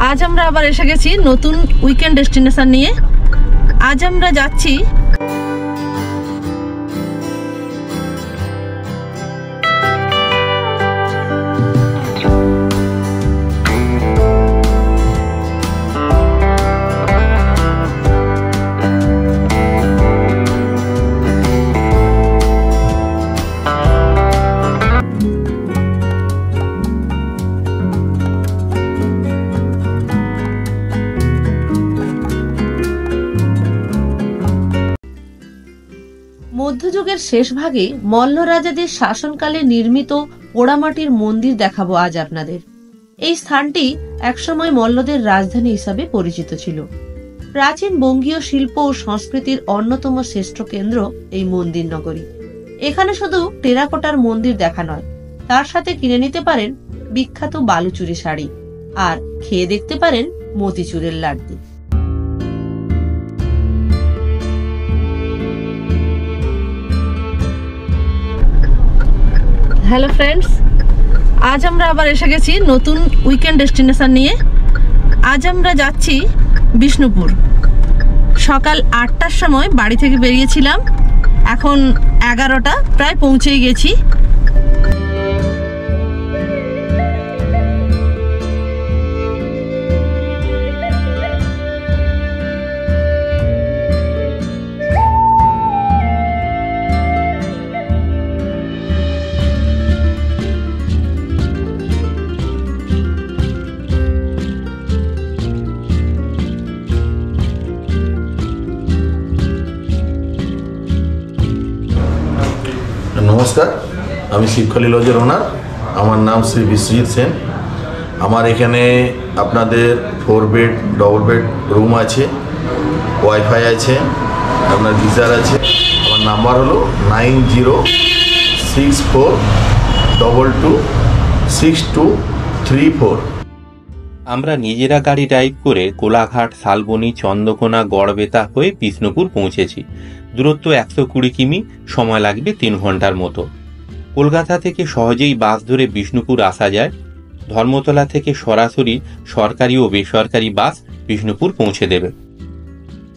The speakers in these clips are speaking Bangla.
আজ আমরা আবার এসে গেছি নতুন উইকেন্ড ডেস্টিনেশন নিয়ে। আজ আমরা যাচ্ছি মধ্যযুগের শেষ ভাগে মল্ল রাজাদের শাসনকালে নির্মিত পোড়ামাটির মন্দির দেখাবো আজ আপনাদের। এই স্থানটি একসময় মল্লদের রাজধানী হিসাবে পরিচিত ছিল। প্রাচীন বঙ্গীয় শিল্প ও সংস্কৃতির অন্যতম শ্রেষ্ঠ কেন্দ্র এই মন্দির নগরী। এখানে শুধু টেরাকোটার মন্দির দেখা নয়, তার সাথে কিনে নিতে পারেন বিখ্যাত বালুচুরি শাড়ি আর খেয়ে দেখতে পারেন মতিচুরের লাড্ডু। হ্যালো ফ্রেন্ডস, আজ আমরা আবার এসে গেছি নতুন উইকেন্ড ডেস্টিনেশন নিয়ে। আজ আমরা যাচ্ছি বিষ্ণুপুর। সকাল 8টার সময় বাড়ি থেকে বেরিয়েছিলাম, এখন 11টা, প্রায় পৌঁছেই গেছি। নমস্কার, আমি শিবখালী লজের ওনার। আমার নাম শ্রী বিশ্বজিৎ সেন। আমার এখানে আপনাদের 4 বেড ডবল বেড রুম আছে, ওয়াইফাই আছে, আপনার গিজার আছে। আমার নাম্বার হলো 9064226234। আমরা নিজেরা গাড়ি ড্রাইভ করে কোলাঘাট, শালবনী, চন্দ্রকোনা, গড়বেতা হয়ে বিষ্ণুপুর পৌঁছেছি। দূরত্ব 120 কিমি, সময় লাগবে 3 ঘন্টার মতো। কলকাতা থেকে সহজেই বাস ধরে বিষ্ণুপুর আসা যায়। ধর্মতলা থেকে সরাসরি সরকারি ও বেসরকারি বাস বিষ্ণুপুর পৌঁছে দেবে।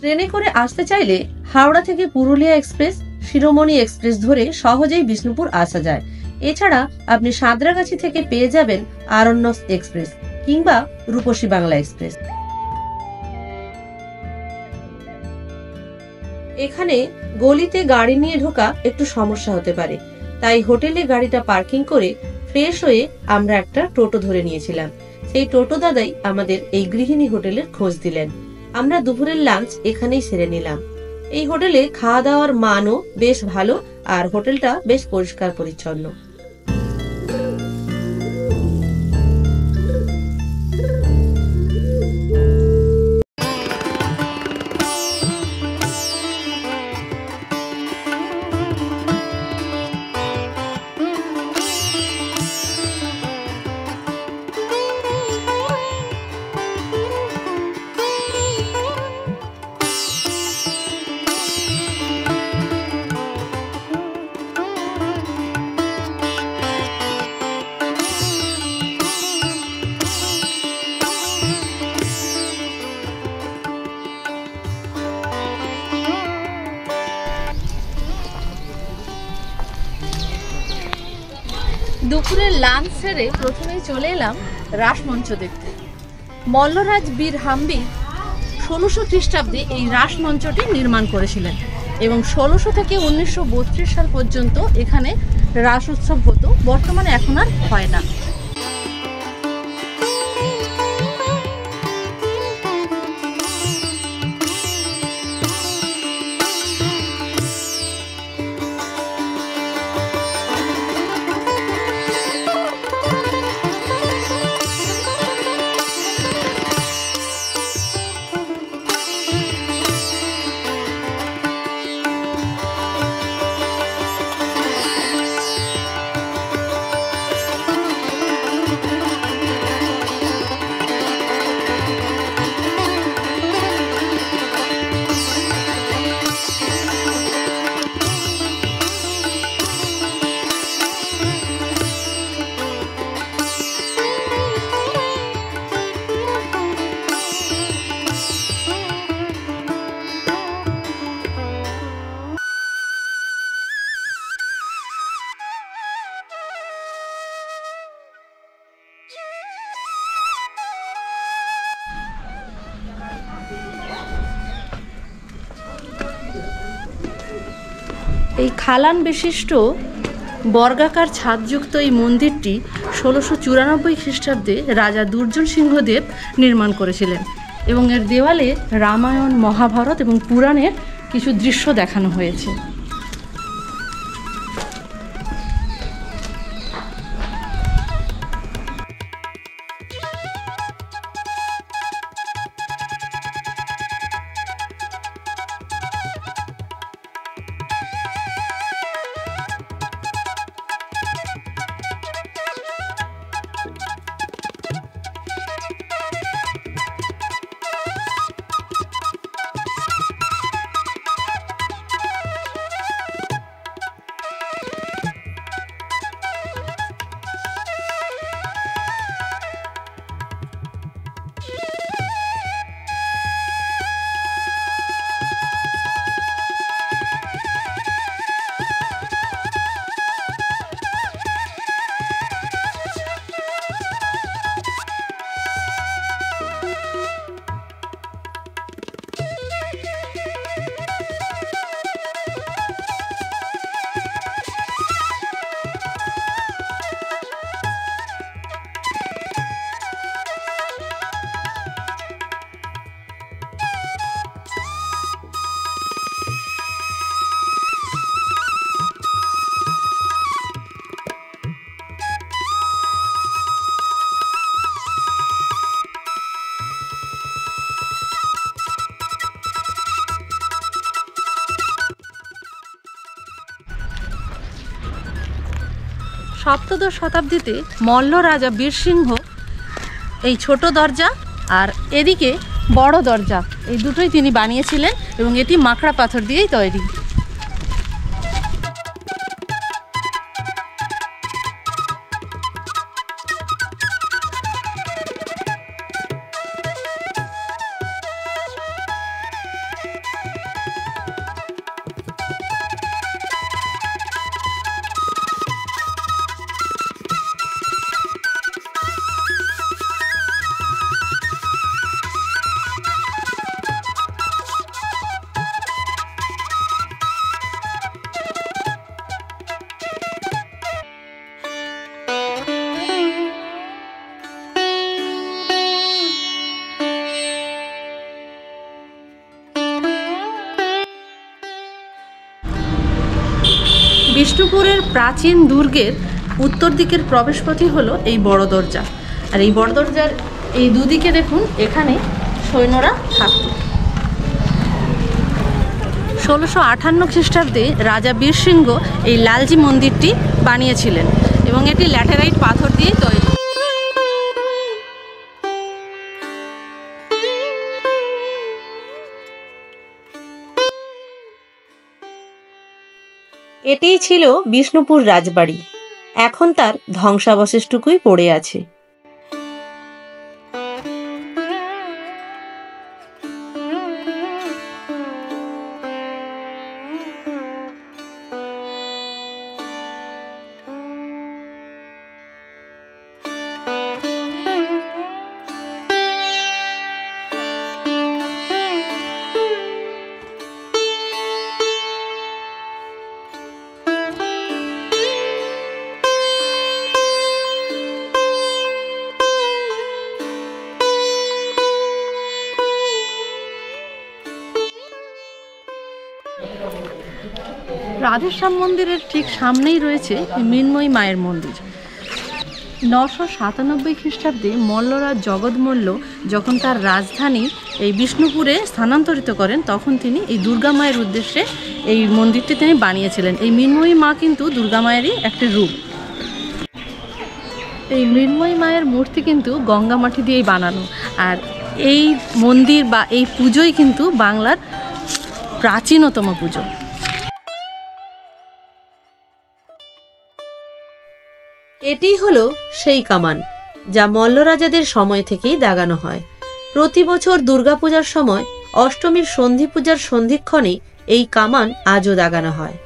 ট্রেনে করে আসতে চাইলে হাওড়া থেকে পুরুলিয়া এক্সপ্রেস, শিরোমণি এক্সপ্রেস ধরে সহজেই বিষ্ণুপুর আসা যায়। এছাড়া আপনি সাঁতরাগাছি থেকে পেয়ে যাবেন আরণ্যক এক্সপ্রেস কিংবা রূপসী বাংলা এক্সপ্রেস। এখানে গলিতে গাড়ি নিয়ে ঢোকা একটু সমস্যা হতে পারে, তাই হোটেলে গাড়িটা পার্কিং করে ফ্রেশ হয়ে আমরা একটা টোটো ধরে নিয়েছিলাম। সেই টোটো দাদাই আমাদের এই গৃহিণী হোটেলের খোঁজ দিলেন। আমরা দুপুরের লাঞ্চ এখানেই সেরে নিলাম। এই হোটেলে খাওয়া দাওয়ার মানও বেশ ভালো আর হোটেলটা বেশ পরিষ্কার পরিচ্ছন্ন। দুপুরের লাঞ্চ সেরে প্রথমেই চলে এলাম রাসমঞ্চ দেখতে। মল্লরাজ বীর হাম্বি 1600 খ্রিস্টাব্দে এই রাসমঞ্চটি নির্মাণ করেছিলেন এবং 1600 থেকে 1932 সাল পর্যন্ত এখানে রাস উৎসব হতো। বর্তমানে এখন আর হয় না। এই খালান বিশিষ্ট বর্গাকার ছাদযুক্ত এই মন্দিরটি ১৬৯৪ খ্রিস্টাব্দে রাজা দুর্জন সিংহদেব নির্মাণ করেছিলেন এবং এর দেওয়ালে রামায়ণ, মহাভারত এবং পুরাণের কিছু দৃশ্য দেখানো হয়েছে। সপ্তদশ শতাব্দীতে মল্ল রাজা বীরসিংহ এই ছোট দরজা আর এদিকে বড় দরজা এই দুটোই তিনি বানিয়েছিলেন এবং এটি মাকড়া পাথর দিয়েই তৈরি। বিষ্ণুপুরের প্রাচীন দুর্গের উত্তর দিকের প্রবেশপথই হলো এই বড় দরজা। আর এই বড় দরজার এই দুদিকে দেখুন এখানে সৈন্যরা থাকত। ১৬৫৮ খ্রিস্টাব্দে রাজা বীরসিংহ এই লালজি মন্দিরটি বানিয়েছিলেন এবং এটি ল্যাটেরাইট পাথর দিয়ে তৈরি। এটিই ছিল বিষ্ণুপুর রাজবাড়ি। এখন তার ধ্বংসাবশেষটুকুই পড়ে আছে। রাধেশ্যাম মন্দিরের ঠিক সামনেই রয়েছে মৃন্ময়ী মায়ের মন্দির। ৯৯৭ খ্রিস্টাব্দে মল্লরাজ জগৎমল্ল যখন তার রাজধানী এই বিষ্ণুপুরে স্থানান্তরিত করেন তখন তিনি এই দুর্গা মায়ের উদ্দেশ্যে এই মন্দিরটি তিনি বানিয়েছিলেন। এই মৃন্ময়ী মা কিন্তু দুর্গা মায়েরই একটি রূপ। এই মৃন্ময়ী মায়ের মূর্তি কিন্তু গঙ্গা মাটি দিয়েই বানানো। আর এই মন্দির বা এই পুজোই কিন্তু বাংলার প্রাচীনতম পুজো। এটি হলো সেই কামান যা মল্লরাজাদের সময় থেকেই দাগানো হয়। প্রতি বছর দুর্গাপূজার সময় অষ্টমীর সন্ধি পূজার সন্ধিক্ষণে এই কামান আজও দাগানো হয়।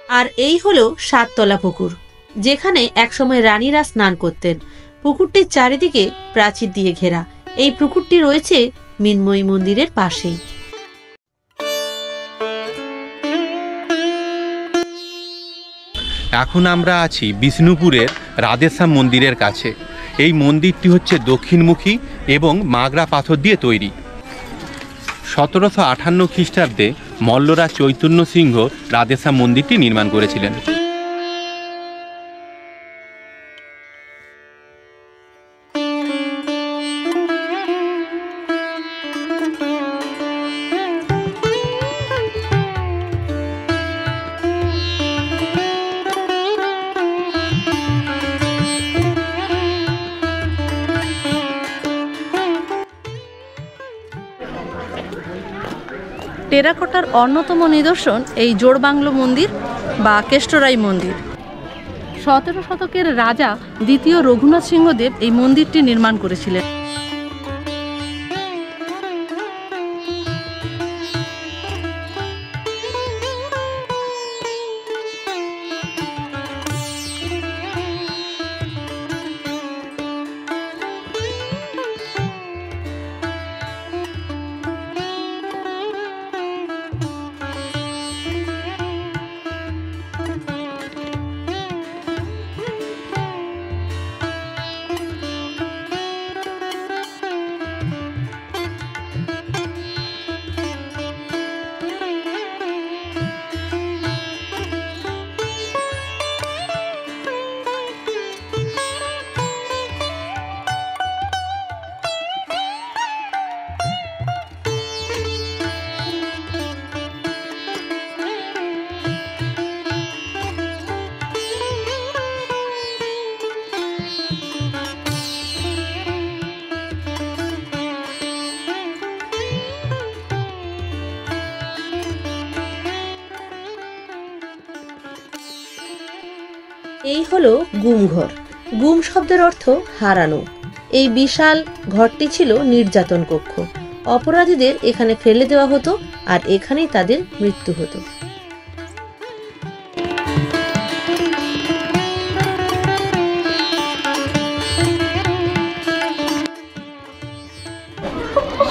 আর এই হলো সাততলা পুকুর, যেখানে একসময় রানীরা স্নান করতেন। পুকুরটির চারিদিকে প্রাচীর দিয়ে ঘেরা। এই পুকুরটি রয়েছে মৃন্ময়ী মন্দিরের পাশেই। এখন আমরা আছি বিষ্ণুপুরের রাধেশ্যাম মন্দিরের কাছে। এই মন্দিরটি হচ্ছে দক্ষিণমুখী এবং মাগরা পাথর দিয়ে তৈরি। 1758 খ্রিস্টাব্দে মল্লরাজ চৈতন্য সিংহ রাধেশ্যাম মন্দিরটি নির্মাণ করেছিলেন। টেরাকোটার অন্যতম নিদর্শন এই জোড়বাংলো মন্দির বা কেষ্টরাই মন্দির। 17 শতকের রাজা দ্বিতীয় রঘুনাথ সিংহদেব এই মন্দিরটি নির্মাণ করেছিলেন। এই হলো গুমঘর। গুম শব্দের অর্থ হারানো। এই বিশাল ঘরটি ছিল নির্যাতন কক্ষ। অপরাধীদের এখানে ফেলে দেওয়া হতো আর এখানেই তাদের মৃত্যু হতো।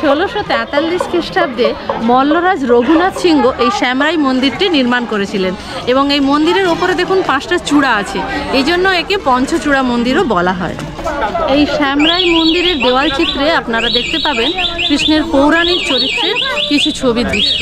ষোলোশো 43 খ্রিস্টাব্দে মল্লরাজ রঘুনাথ সিংহ এই শ্যামরাই মন্দিরটি নির্মাণ করেছিলেন এবং এই মন্দিরের ওপরে দেখুন 5টা চূড়া আছে, এই জন্য একে পঞ্চচূড়া মন্দিরও বলা হয়। এই শ্যামরাই মন্দিরের দেওয়াল চিত্রে আপনারা দেখতে পাবেন কৃষ্ণের পৌরাণিক চরিত্রের কিছু ছবির দৃশ্য।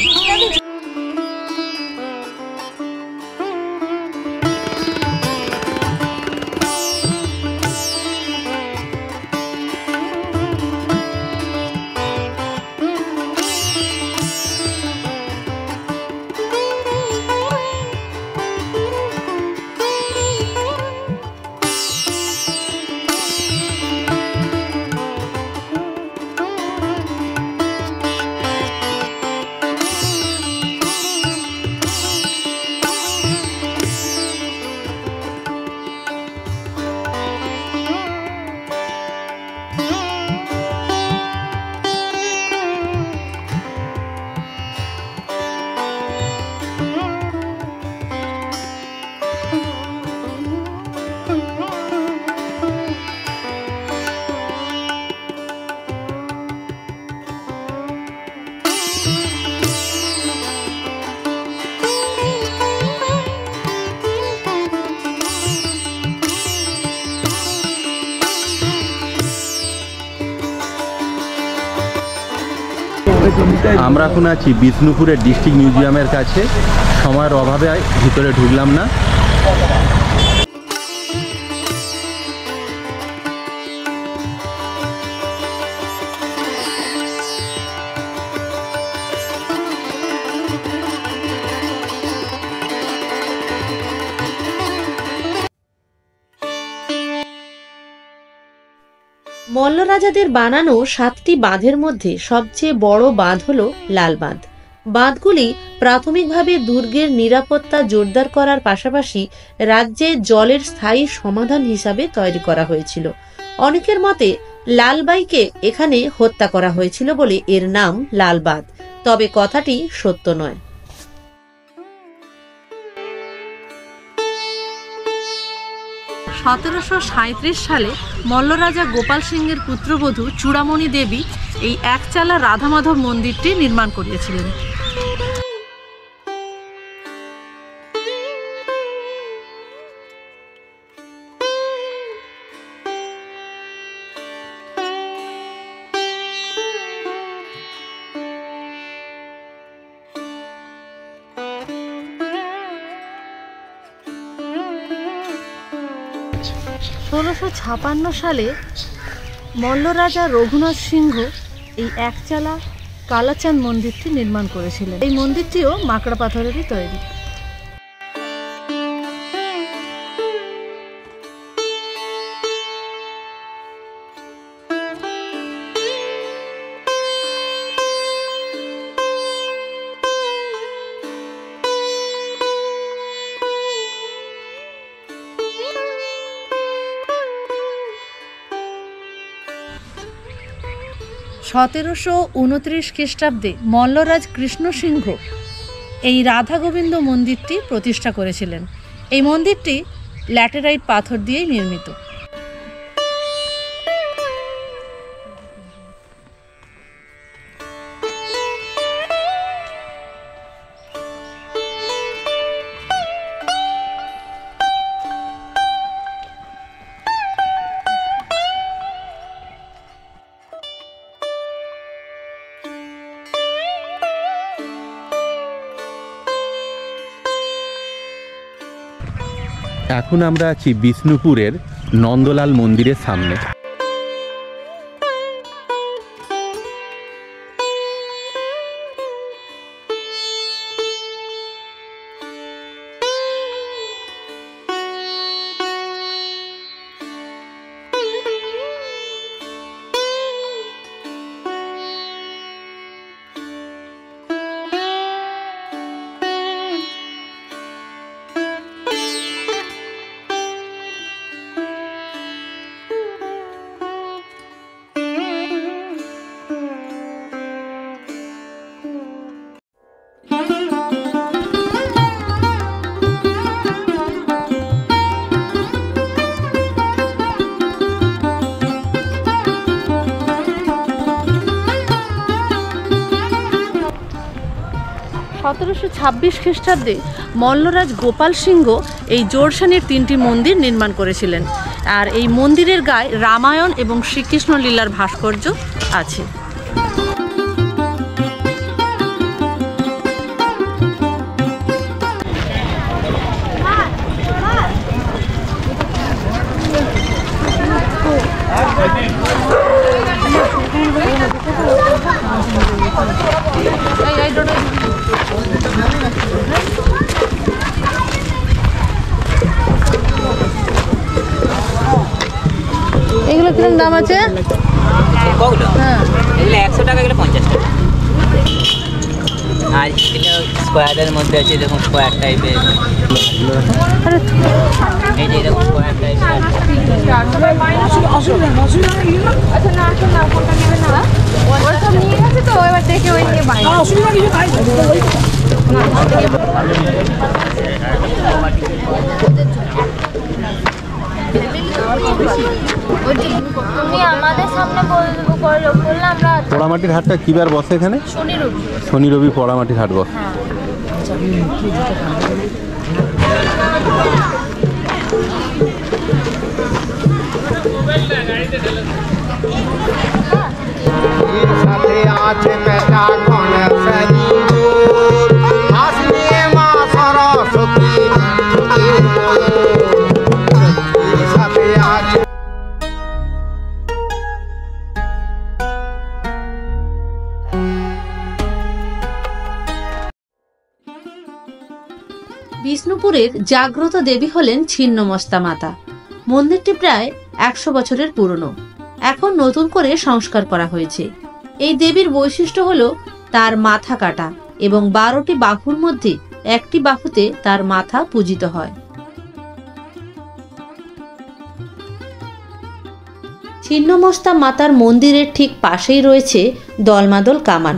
আমরা এখন আছি বিষ্ণুপুরের ডিস্ট্রিক্ট মিউজিয়ামের কাছে। সময়ের অভাবে ভিতরে ঢুকলাম না। মল্ল রাজাদের বানানো 7টি বাঁধের মধ্যে সবচেয়ে বড় বাঁধ হল লাল বাঁধ। বাঁধগুলি প্রাথমিকভাবে দুর্গের নিরাপত্তা জোরদার করার পাশাপাশি রাজ্যে জলের স্থায়ী সমাধান হিসাবে তৈরি করা হয়েছিল। অনেকের মতে লালবাইকে এখানে হত্যা করা হয়েছিল বলে এর নাম লাল বাঁধ, তবে কথাটি সত্য নয়। 1737 সালে মল্লরাজা গোপাল সিংহের পুত্রবধূ চূড়ামণি দেবী এই একচালা রাধা মাধব মন্দিরটি নির্মাণ করিয়েছিলেন। সালে মল্লরাজা রঘুনাথ সিংহ এই একচালা কালাচাঁদ মন্দিরটি নির্মাণ করেছিলেন। এই মন্দিরটিও মাকড়া পাথরেরই তৈরি। খ্রিস্টাব্দে মল্লরাজ কৃষ্ণ সিংহ এই রাধা গোবিন্দ মন্দিরটি প্রতিষ্ঠা করেছিলেন। এই মন্দিরটি ল্যাটেরাইট পাথর দিয়েই নির্মিত। এখন আমরা আছি বিষ্ণুপুরের নন্দলাল মন্দিরের সামনে। খ্রিস্টাব্দে মল্লরাজ গোপাল সিংহ এই জোড়সানির 3টি মন্দির নির্মাণ করেছিলেন। আর এই মন্দিরের গায়ে রামায়ণ এবং শ্রীকৃষ্ণ লীলার ভাস্কর্য আছে। এগুলো কিরকম দাম আছে? হ্যাঁ, এগুলো 100 টাকা, এগুলো 50 টাকা। আর এগুলো স্কোয়ারের মধ্যে আছে, দেখুন স্কোয়ার টাইপের, এই যে এরকম স্কোয়ার টাইপের। পোড়ামাটির হাটটা কি বার বসে এখানে? শনি রবি পোড়ামাটির হাট বসে। বিষ্ণুপুরের জাগ্রত দেবী হলেন ছিন্নমস্তা মাতা। মন্দিরটি প্রায় 100 বছরের পুরনো। এখন নতুন করে সংস্কার করা হয়েছে। এই দেবীর বৈশিষ্ট্য হলো তার মাথা কাটা এবং 12টি বাহুর মধ্যে একটি বাহুতে তার মাথা পূজিত হয়। ছিন্নমস্তা মাতার মন্দিরের ঠিক পাশেই রয়েছে দলমাদল কামান।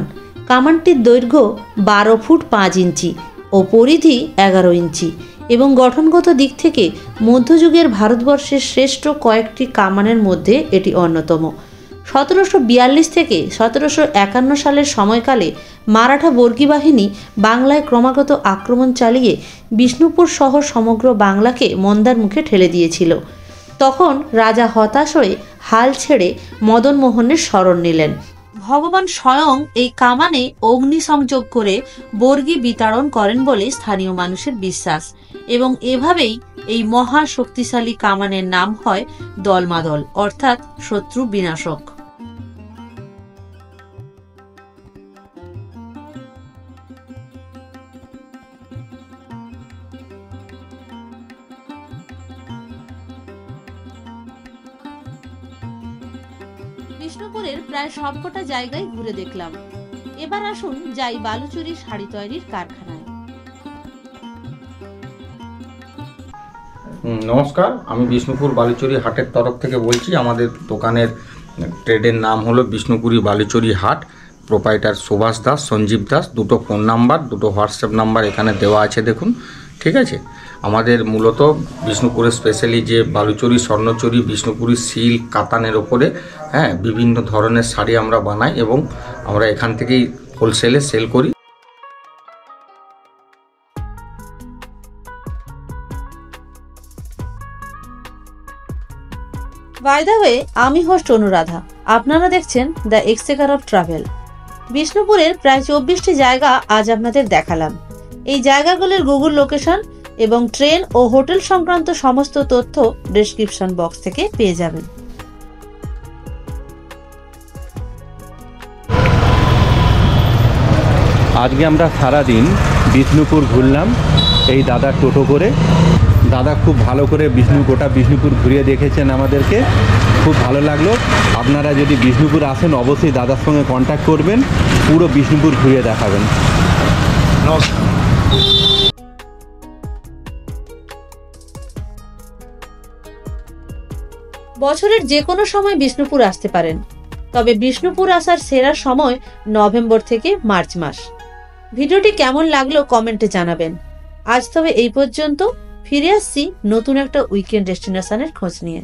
কামানটির দৈর্ঘ্য 12 ফুট 5 ইঞ্চি ও পরিধি 11 ইঞ্চি এবং গঠনগত দিক থেকে মধ্যযুগের ভারতবর্ষের শ্রেষ্ঠ কয়েকটি কামানের মধ্যে এটি অন্যতম। 1742 থেকে 1751 সালের সময়কালে মারাঠা বর্গী বাহিনী বাংলায় ক্রমাগত আক্রমণ চালিয়ে বিষ্ণুপুর সহ সমগ্র বাংলাকে মন্দার মুখে ঠেলে দিয়েছিল। তখন রাজা হতাশ হয়ে হাল ছেড়ে মদন মোহনের শরণ নিলেন। ভগবান স্বয়ং এই কামানে অগ্নিসংযোগ করে বর্গী বিতাড়ন করেন বলে স্থানীয় মানুষের বিশ্বাস, এবং এভাবেই এই মহা শক্তিশালী কামানের নাম হয় দলমাদল, অর্থাৎ শত্রু বিনাশক। বিষ্ণুপুরের প্রায় সবকটা জায়গায় ঘুরে দেখলাম। এবার আসুন যাই বালুচুরি শাড়ি তৈরির কারখানায়। নমস্কার, আমি বিষ্ণুপুর বালুচুরি হাটের তরফ থেকে বলছি। আমাদের দোকানের ট্রেডের নাম হলো বিষ্ণুপুরি বালুচুরি হাট। প্রোপাইটার সুভাষ দাস, সঞ্জীব দাস। দুটো ফোন নাম্বার, দুটো হোয়াটসঅ্যাপ নাম্বার এখানে দেওয়া আছে, দেখুন। ঠিক আছে, আমাদের মূলত বিষ্ণুপুরে স্পেশালি যে বালুচুরি, স্বর্ণচুরি, বিষ্ণুপুরি সিল্ক, কাতানের ওপরে বিভিন্ন ধরনের শাড়ি আমরা বানাই এবং আমরা এখান থেকেই হোলসেলে সেল করি। বাই দ্য ওয়ে, আমি হোস্ট অনুরাধা, আপনারা দেখছেন দ্য এক্সচেকার অফ ট্রাভেল। বিষ্ণুপুরের প্রায় 24টি জায়গা আজ আপনাদের দেখালাম। এই জায়গাগুলির গুগল লোকেশন এবং ট্রেন ও হোটেল সংক্রান্ত সমস্ত তথ্য ডেসক্রিপশন বক্স থেকে পেয়ে যাবেন। আজকে আমরা সারাদিন বিষ্ণুপুর ঘুরলাম এই দাদার টোটো করে। দাদা খুব ভালো করে গোটা বিষ্ণুপুর ঘুরিয়ে দেখেছেন আমাদেরকে, খুব ভালো লাগলো। আপনারা যদি বিষ্ণুপুর আসেন অবশ্যই দাদার সঙ্গে কন্ট্যাক্ট করবেন, পুরো বিষ্ণুপুর ঘুরিয়ে দেখাবেন। নমস্কার। বছরের যে কোনো সময় বিষ্ণুপুর আসতে পারেন, তবে বিষ্ণুপুর আসার সেরা সময় নভেম্বর থেকে মার্চ মাস। ভিডিওটি কেমন লাগলো কমেন্টে জানাবেন। আজ তবে এই পর্যন্ত, ফিরে আসছি নতুন একটা উইকেন্ড ডেস্টিনেশনের খোঁজ নিয়ে।